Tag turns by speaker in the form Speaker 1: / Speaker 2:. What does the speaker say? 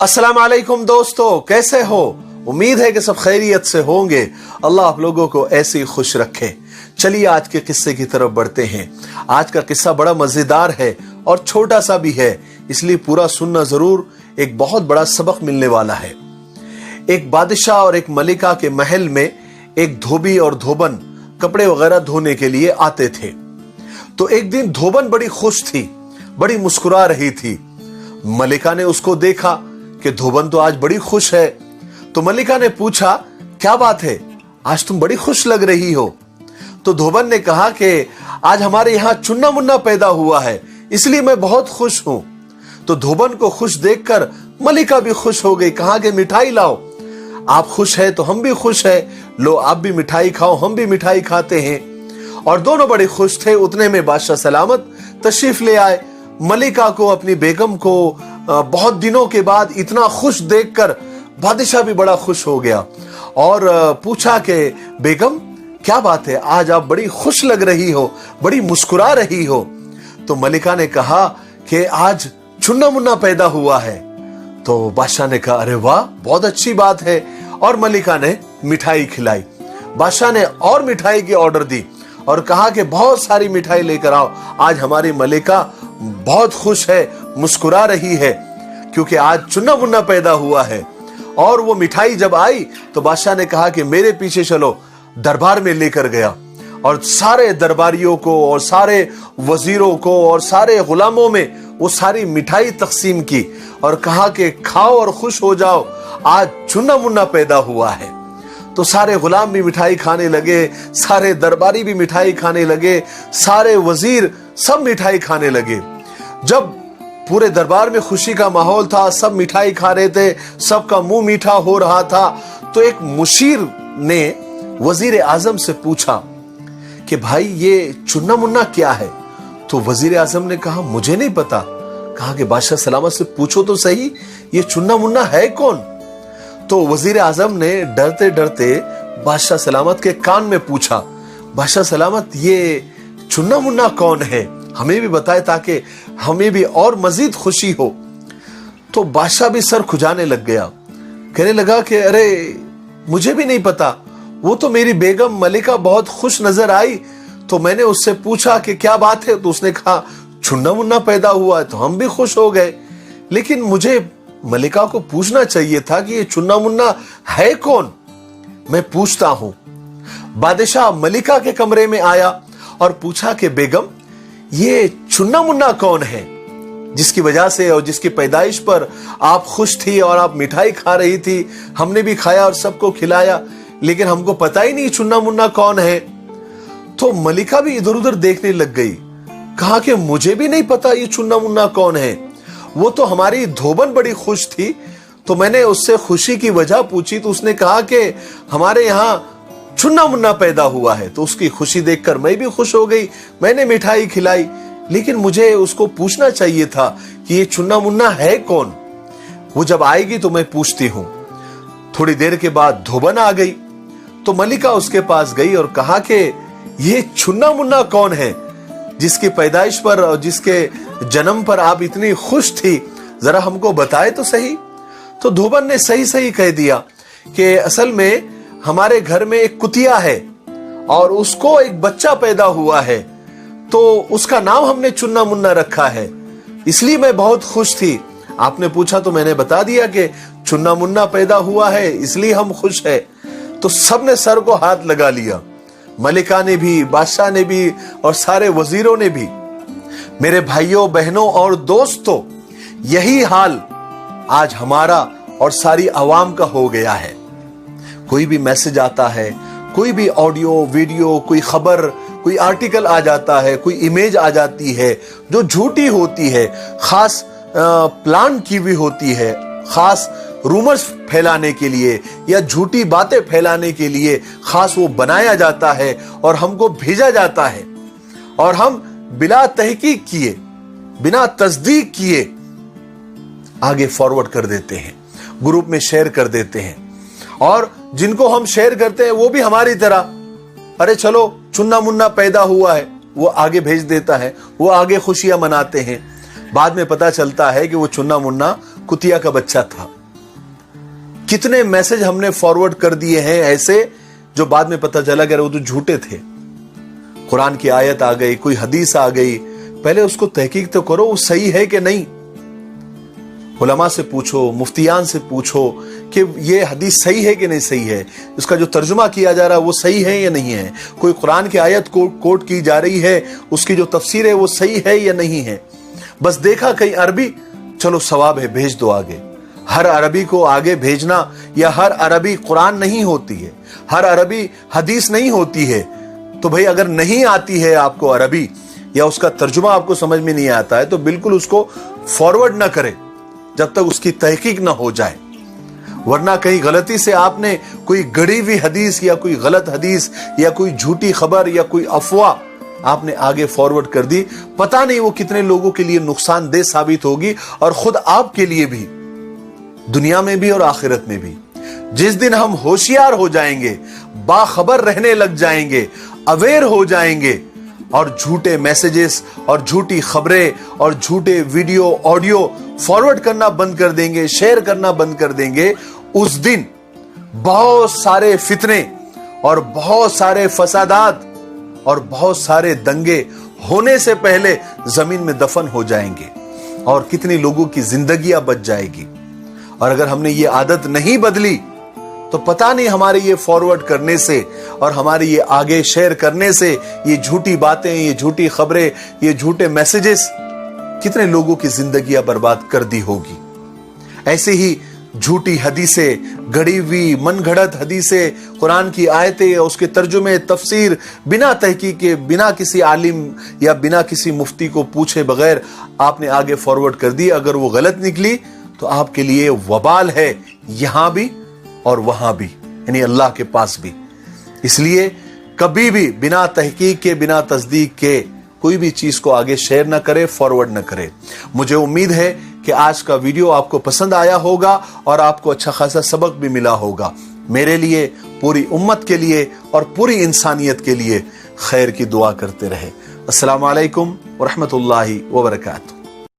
Speaker 1: अस्सलाम वालेकुम दोस्तों, कैसे हो? उम्मीद है कि सब खैरियत से होंगे। अल्लाह आप लोगों को ऐसे ही खुश रखे। चलिए आज के किस्से की तरफ बढ़ते हैं। आज का किस्सा बड़ा मजेदार है और छोटा सा भी है, इसलिए पूरा सुनना जरूर। एक बहुत बड़ा सबक मिलने वाला है। एक बादशाह और एक मलिका के महल में एक धोबी और धोबन कपड़े वगैरह धोने के लिए आते थे। तो एक दिन धोबन बड़ी खुश थी, बड़ी मुस्कुरा रही थी। मलिका ने उसको देखा कि धोबन तो आज बड़ी खुश है। तो मलिका ने पूछा, क्या बात है, आज तुम बड़ी खुश लग रही हो? तो धोबन ने कहा कि आज हमारे यहाँ चुन्ना मुन्ना पैदा हुआ है, इसलिए मैं बहुत खुश हूं। तो धोबन को खुश देखकर मलिका भी खुश हो गई। कहा कि मिठाई लाओ, आप खुश है तो हम भी खुश है, लो आप भी मिठाई खाओ, हम भी मिठाई खाते हैं। और दोनों बड़े खुश थे। उतने में बादशाह सलामत तशरीफ ले आए। मलिका को, अपनी बेगम को बहुत दिनों के बाद इतना खुश देखकर बादशाह भी बड़ा खुश हो गया और पूछा कि बेगम क्या बात है, आज आप बड़ी खुश लग रही हो, बड़ी मुस्कुरा रही हो। तो मलिका ने कहा कि आज चुन्ना मुन्ना पैदा हुआ है। तो बादशाह ने कहा, अरे वाह, बहुत अच्छी बात है। और मलिका ने मिठाई खिलाई। बादशाह ने और मिठाई की ऑर्डर दी और कहा कि बहुत सारी मिठाई लेकर आओ, आज हमारी मलिका बहुत खुश है, मुस्कुरा रही है, क्योंकि आज चुन्ना मुन्ना पैदा हुआ है। और वो मिठाई जब आई तो बादशाह ने कहा कि मेरे पीछे चलो। दरबार में लेकर गया और सारे दरबारियों को और सारे वजीरों को और सारे गुलामों में वो सारी मिठाई तकसीम की और कहा कि खाओ और खुश हो जाओ, आज चुन्ना मुन्ना पैदा हुआ है। तो सारे गुलाम भी मिठाई खाने लगे, सारे दरबारी भी मिठाई खाने लगे, सारे वजीर सब मिठाई खाने लगे। जब पूरे दरबार में खुशी का माहौल था, सब मिठाई खा रहे थे, सबका मुंह मीठा हो रहा था, तो एक मुशीर ने वजीर आजम से पूछा कि भाई ये चुन्ना मुन्ना क्या है? तो वजीर आजम ने कहा, मुझे नहीं पता। कहा कि बादशाह सलामत से पूछो तो सही, ये चुन्ना मुन्ना है कौन? तो वजीर आजम ने डरते डरते बादशाह सलामत के कान में पूछा, बादशाह सलामत ये चुन्ना मुन्ना कौन है, हमें भी बताए ताकि हमें भी और मजीद खुशी हो। तो बादशाह भी सर खुजाने लग गया, कहने लगा कि अरे मुझे भी नहीं पता, वो तो मेरी बेगम मलिका बहुत खुश नजर आई तो मैंने उससे पूछा कि क्या बात है, तो उसने कहा चुन्ना मुन्ना पैदा हुआ है, तो हम भी खुश हो गए। लेकिन मुझे मलिका को पूछना चाहिए था कि ये चुन्ना मुन्ना है कौन, मैं पूछता हूं। बादशाह मलिका के कमरे में आया और पूछा कि बेगम ये चुन्ना मुन्ना कौन है, जिसकी वजह से और जिसकी पैदाइश पर आप खुश थी और आप मिठाई खा रही थी, हमने भी खाया और सबको खिलाया, लेकिन हमको पता ही नहीं चुन्ना मुन्ना कौन है। तो मलिका भी इधर उधर देखने लग गई। कहा कि मुझे भी नहीं पता ये चुन्ना मुन्ना कौन है। वो तो हमारी धोबन बड़ी खुश थी, तो मैंने उससे खुशी की वजह पूछी, तो उसने कहा कि हमारे यहाँ चुन्ना मुन्ना पैदा हुआ है। तो उसकी खुशी देखकर मैं भी खुश हो गई, मैंने मिठाई खिलाई, लेकिन मुझे उसको पूछना चाहिए था कि ये चुन्ना मुन्ना है कौन। वो जब आएगी तो मैं पूछती हूं। थोड़ी देर के बाद धोबन आ गई तो मलिका उसके पास गई और कहा कि ये चुन्ना मुन्ना कौन है, जिसकी पैदाइश पर और जिसके जन्म पर आप इतनी खुश थी, जरा हमको बताए तो सही। तो धोबन ने सही सही कह दिया कि असल में हमारे घर में एक कुतिया है और उसको एक बच्चा पैदा हुआ है, तो उसका नाम हमने चुन्ना मुन्ना रखा है, इसलिए मैं बहुत खुश थी। आपने पूछा तो मैंने बता दिया कि चुन्ना मुन्ना पैदा हुआ है, इसलिए हम खुश है। तो सबने सर को हाथ लगा लिया, मलिका ने भी, बादशाह ने भी और सारे वजीरों ने भी। मेरे भाइयों बहनों और दोस्तों, यही हाल आज हमारा और सारी आवाम का हो गया है। कोई भी मैसेज आता है, कोई भी ऑडियो वीडियो, कोई खबर, कोई आर्टिकल आ जाता है, कोई इमेज आ जाती है जो झूठी होती है, खास प्लान की हुई होती है, खास रूमर्स फैलाने के लिए या झूठी बातें फैलाने के लिए खास वो बनाया जाता है और हमको भेजा जाता है, और हम बिना तहकीक किए, बिना तस्दीक किए आगे फॉरवर्ड कर देते हैं, ग्रुप में शेयर कर देते हैं। और जिनको हम शेयर करते हैं वो भी हमारी तरह, अरे चलो चुन्ना मुन्ना पैदा हुआ है, वो आगे भेज देता है, वो आगे खुशियां मनाते हैं। बाद में पता चलता है कि वो चुन्ना मुन्ना कुतिया का बच्चा था। कितने मैसेज हमने फॉरवर्ड कर दिए हैं ऐसे, जो बाद में पता चला कि वो तो झूठे थे। कुरान की आयत आ गई, कोई हदीस आ गई, पहले उसको तहकीक तो करो वो सही है कि नहीं। उलमा से पूछो, मुफ्तियान से पूछो कि ये हदीस सही है कि नहीं सही है, उसका जो तर्जुमा किया जा रहा है वो सही है या नहीं है। कोई कुरान की आयत को कोट की जा रही है, उसकी जो तफसीर है वो सही है या नहीं है। बस देखा कहीं अरबी, चलो सवाब है, भेज दो आगे। हर अरबी को आगे भेजना, या हर अरबी कुरान नहीं होती है, हर अरबी हदीस नहीं होती है। तो भाई अगर नहीं आती है आपको अरबी, या उसका तर्जुमा आपको समझ में नहीं आता है, तो बिल्कुल उसको फॉरवर्ड ना करें जब तक उसकी तहकीक ना हो जाए। वरना कहीं गलती से आपने कोई गढ़ी हुई हदीस या कोई गलत हदीस या कोई झूठी खबर या कोई अफवाह आपने आगे फॉरवर्ड कर दी, पता नहीं वो कितने लोगों के लिए नुकसानदेह साबित होगी, और खुद आपके लिए भी, दुनिया में भी और आखिरत में भी। जिस दिन हम होशियार हो जाएंगे, बाखबर रहने लग जाएंगे, अवेयर हो जाएंगे, और झूठे मैसेजेस और झूठी खबरें और झूठे वीडियो ऑडियो फॉरवर्ड करना बंद कर देंगे, शेयर करना बंद कर देंगे, उस दिन बहुत सारे फितने और बहुत सारे फसादात और बहुत सारे दंगे होने से पहले जमीन में दफन हो जाएंगे, और कितनी लोगों की जिंदगियां बच जाएगी। और अगर हमने ये आदत नहीं बदली, तो पता नहीं हमारे ये फॉरवर्ड करने से और हमारे ये आगे शेयर करने से, ये झूठी बातें, ये झूठी खबरें, ये झूठे मैसेजेस कितने लोगों की जिंदगियां बर्बाद कर दी होगी। ऐसे ही झूठी हदीसें, गढ़ी हुई मनगढ़ंत हदीसें, कुरान की आयतें, उसके तर्जुमे, तफसीर बिना तहकीक के, बिना किसी आलिम या बिना किसी मुफ्ती को पूछे बगैर आपने आगे फॉरवर्ड कर दी। अगर वो गलत निकली तो आपके लिए वबाल है, यहां भी और वहां भी, यानी अल्लाह के पास भी। इसलिए कभी भी बिना तहकीक के, बिना तस्दीक के कोई भी चीज को आगे शेयर ना करे, फॉरवर्ड ना करे। मुझे उम्मीद है कि आज का वीडियो आपको पसंद आया होगा और आपको अच्छा खासा सबक भी मिला होगा। मेरे लिए, पूरी उम्मत के लिए और पूरी इंसानियत के लिए खैर की दुआ करते रहे। अस्सलामु अलैकुम व रहमतुल्लाहि व बरकातुहू।